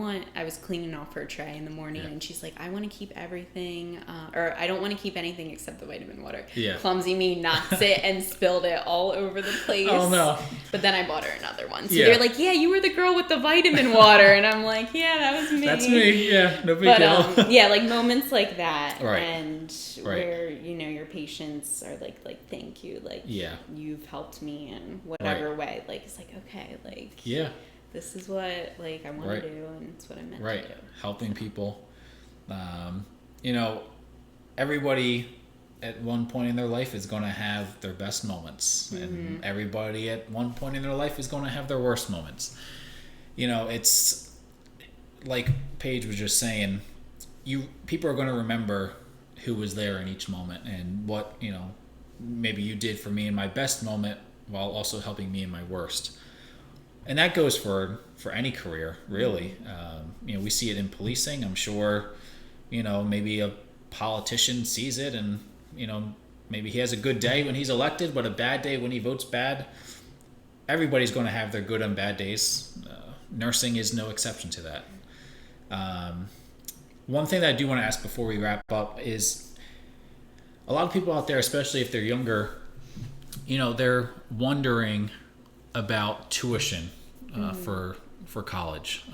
was cleaning off her tray in the morning and she's like, I want to keep everything, or I don't want to keep anything except the vitamin water. Clumsy me knocks it and spilled it all over the place. Oh no. But then I bought her another one. So they're like, yeah, you were the girl with the vitamin water. And I'm like, yeah, that was me. That's me. Yeah, no big deal. Like moments like that, and where your patients are like thank you, like you've helped me in whatever way. Like it's like, okay, like this is what like I want to do, and it's what I meant to do. Helping people. Everybody at one point in their life is going to have their best moments, and everybody at one point in their life is going to have their worst moments. It's like Paige was just saying, people are going to remember who was there in each moment and what, maybe you did for me in my best moment while also helping me in my worst. And that goes for any career, really. We see it in policing. I'm sure, maybe a politician sees it and, maybe he has a good day when he's elected, but a bad day when he votes bad. Everybody's going to have their good and bad days. Nursing is no exception to that. One thing that I do want to ask before we wrap up is a lot of people out there, especially if they're younger, they're wondering about tuition for college.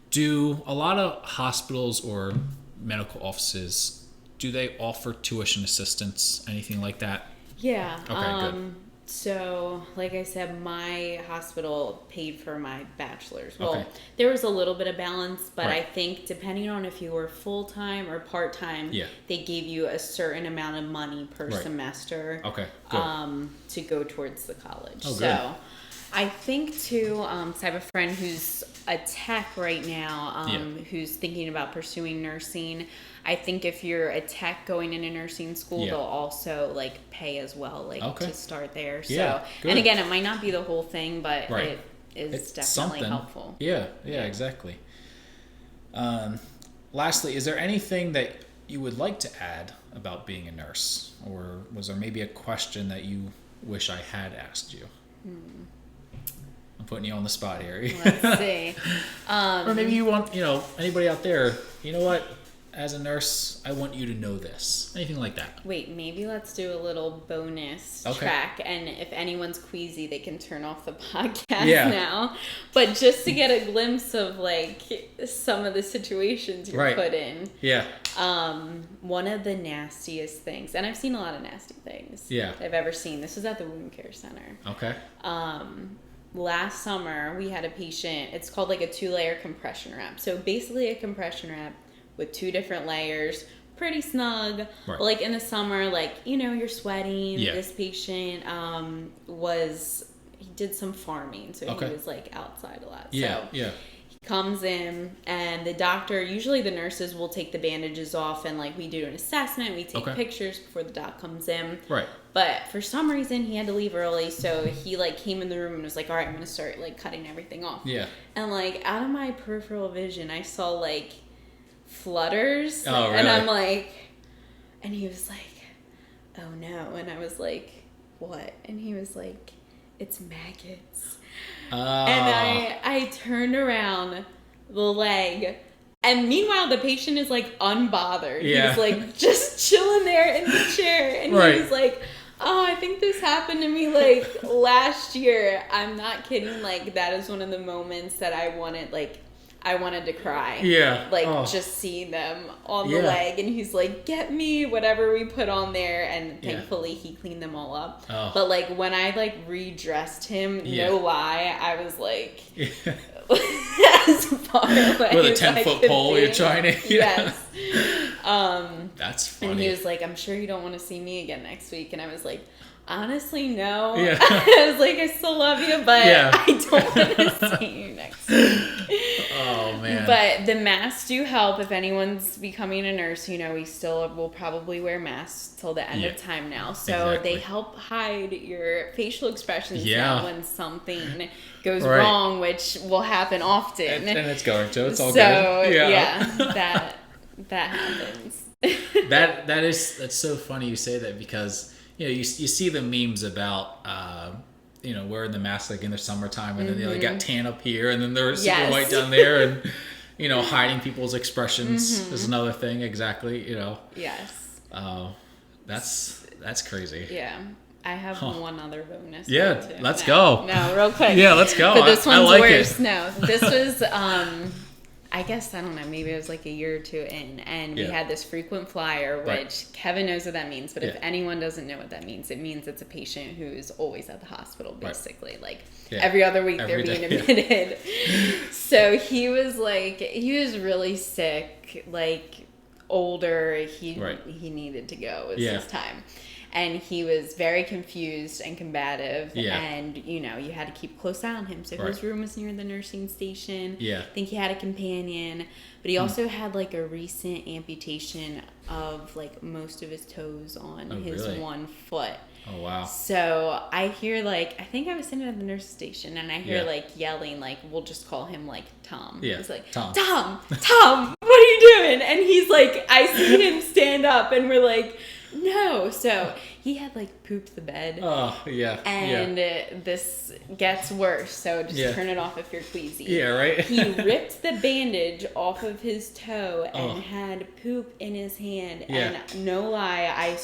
Do a lot of hospitals or medical offices, do they offer tuition assistance, anything like that? Yeah. Okay, good. So, like I said, my hospital paid for my bachelor's. Well, Okay. there was a little bit of balance, but Right. I think depending on if you were full-time or part-time, they gave you a certain amount of money per Right. semester Okay, good. to go towards the college. Oh, good. So, I think too, so I have a friend who's a tech right now, who's thinking about pursuing nursing. I think if you're a tech going into nursing school, they'll also pay as well, to start there. So, good. and again, it might not be the whole thing, but Right. it's definitely something. helpful. Yeah, exactly. Lastly, is there anything that you would like to add about being a nurse? Or was there maybe a question that you wish I had asked you? I'm putting you on the spot here. Let's see. Or maybe you want, anybody out there, you know what? As a nurse, I want you to know this. Anything like that. Wait, maybe let's do a little bonus track. And if anyone's queasy, they can turn off the podcast now. But just to get a glimpse of some of the situations you're put in. Yeah. One of the nastiest things, and I've seen a lot of nasty things I've ever seen. This was at the wound care center. Okay. Last summer, we had a patient. It's called a 2-layer compression wrap. So basically a compression wrap with 2 different layers, pretty snug. Right. But in the summer, you're sweating. Yeah. This patient he did some farming, so he was outside a lot. Yeah, so yeah. he comes in, and the doctor, usually the nurses will take the bandages off, and we do an assessment. We take pictures before the doc comes in. Right. But for some reason, he had to leave early, so he came in the room and was like, all right, I'm going to start cutting everything off. Yeah. And out of my peripheral vision, I saw flutters. Oh, really? And I'm and he was like, oh no. And I was like, what? And he was like, it's maggots. And I turned around the leg, and meanwhile the patient is unbothered. Yeah. He's just chilling there in the chair, and he was like, oh, I think this happened to me last year. I'm not kidding. That is one of the moments that I wanted to cry. Yeah. Just seeing them on the leg. And he's like, get me whatever we put on there. And thankfully he cleaned them all up. Oh. But when I redressed him, no lie, I was as far away with a 10-foot pole you're trying to. Yes. That's funny. And he was like, I'm sure you don't want to see me again next week. And I was like, honestly, no. Yeah. I was like, I still love you, but I don't want to see you next week. Oh, man. But the masks do help. If anyone's becoming a nurse, we still will probably wear masks till the end of time now. So they help hide your facial expressions now when something goes wrong, which will happen often. And it's going to. It's all so, good. That happens. That's so funny you say that, because you see the memes about wearing the mask in the summertime, and then they got tan up here, and then they're super white down there, and hiding people's expressions is another thing. Exactly. Yes. Oh, that's crazy. Yeah. I have one other bonus. Yeah, let's go. No, real quick. Yeah, let's go. But this one's I like worse. it. No, this was I guess, I don't know, maybe it was a year or two in, and we had this frequent flyer, which Kevin knows what that means, but if anyone doesn't know what that means, it means it's a patient who's always at the hospital, basically. Every other week they're being admitted. So he was really sick, older. He needed to go. It was his time. And he was very confused and combative. And, you had to keep a close eye on him. So his room was near the nursing station. I think he had a companion. But he also had, like, a recent amputation of, like, most of his toes on his one foot. Oh, wow. So I hear, like, I think I was sitting at the nurse station, and I hear, like, yelling, like, we'll just call him, like, Tom. He's like, Tom, what are you doing? And he's like, I see him stand up, and we're like, no. So he had, like, pooped the bed. Oh, yeah. And this gets worse, so just turn it off if you're queasy. Yeah, right? He ripped the bandage off of his toe and had poop in his hand. And no lie,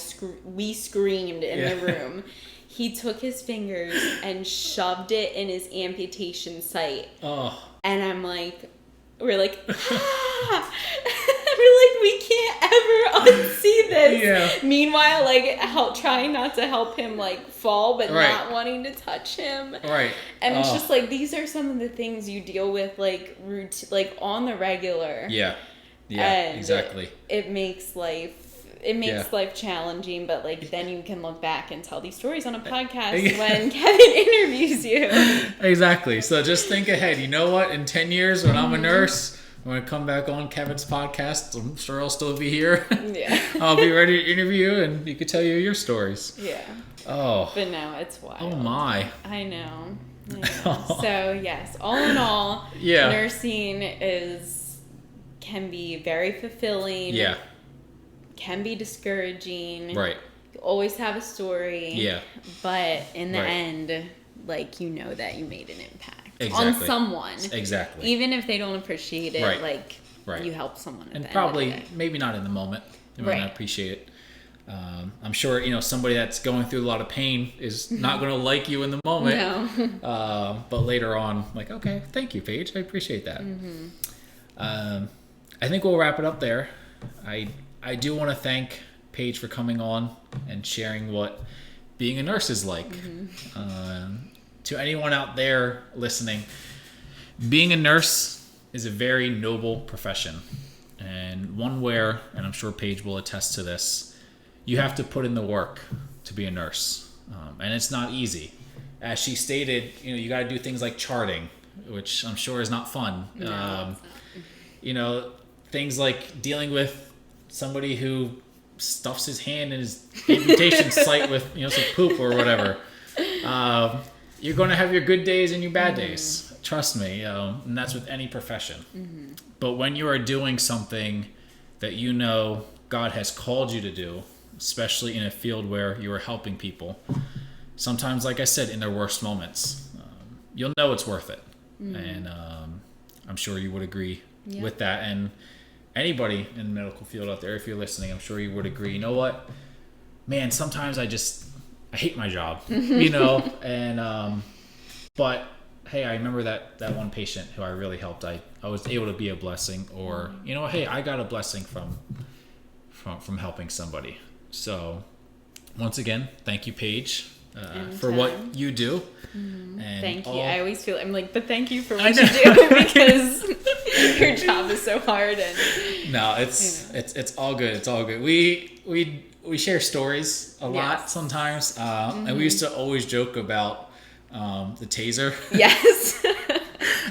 we screamed in the room. He took his fingers and shoved it in his amputation site. Oh. And we're like, ah! We're like, we can't ever unsee this. Meanwhile, like, trying not to help him, like, fall, but not wanting to touch him. Right. And it's just like, these are some of the things you deal with, like, like on the regular. Yeah, and exactly. It makes life challenging, but, like, then you can look back and tell these stories on a podcast when Kevin interviews you. Exactly. So just think ahead. You know what? In 10 years, when I'm a nurse, I'm going to come back on Kevin's podcast. I'm sure I'll still be here. I'll be ready to interview you, and you can tell your stories. Oh. But no, it's wild. Oh, my. I know. So, yes, all in all, nursing can be very fulfilling. Can be discouraging. Right. You always have a story. But in the end, like, you know that you made an impact on someone. Exactly. Even if they don't appreciate it, like, you help someone. And probably, maybe not in the moment. They might not appreciate it. I'm sure, somebody that's going through a lot of pain is not going to like you in the moment. No. But later on, like, okay, thank you, Paige. I appreciate that. I think we'll wrap it up there. I do want to thank Paige for coming on and sharing what being a nurse is like. To anyone out there listening, being a nurse is a very noble profession, and one where, and I'm sure Paige will attest to this, you have to put in the work to be a nurse, and it's not easy. As she stated, you got to do things like charting, which I'm sure is not fun. No, things like dealing with somebody who stuffs his hand in his amputation site with some poop or whatever. You're going to have your good days and your bad days. Trust me. And that's with any profession. But when you are doing something that God has called you to do, especially in a field where you are helping people, sometimes, like I said, in their worst moments, you'll know it's worth it. And I'm sure you would agree with that. And anybody in the medical field out there, if you're listening, I'm sure you would agree. You know what? Man, sometimes I hate my job, and but hey, I remember that one patient who I really helped. I was able to be a blessing, or hey, I got a blessing from helping somebody. So once again, thank you, Paige, for what you do. And thank you. I always feel but thank you for what you do, because your job is so hard. And no, it's all good. It's all good. We share stories a lot sometimes, and we used to always joke about the taser. Yes.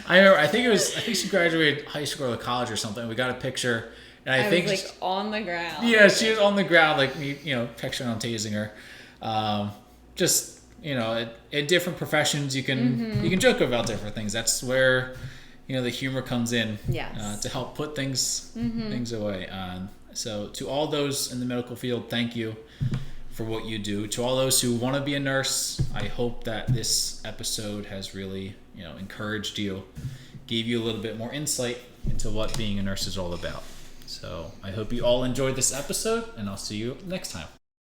I remember. I think she graduated high school or college or something. We got a picture, and I think was on the ground. Yeah, she was on the ground, like me, picturing on tasing her. Just in different professions, you can joke about different things. That's where the humor comes in. Yes. To help put things away. So to all those in the medical field, thank you for what you do. To all those who want to be a nurse, I hope that this episode has really, encouraged you, gave you a little bit more insight into what being a nurse is all about. So I hope you all enjoyed this episode, and I'll see you next time.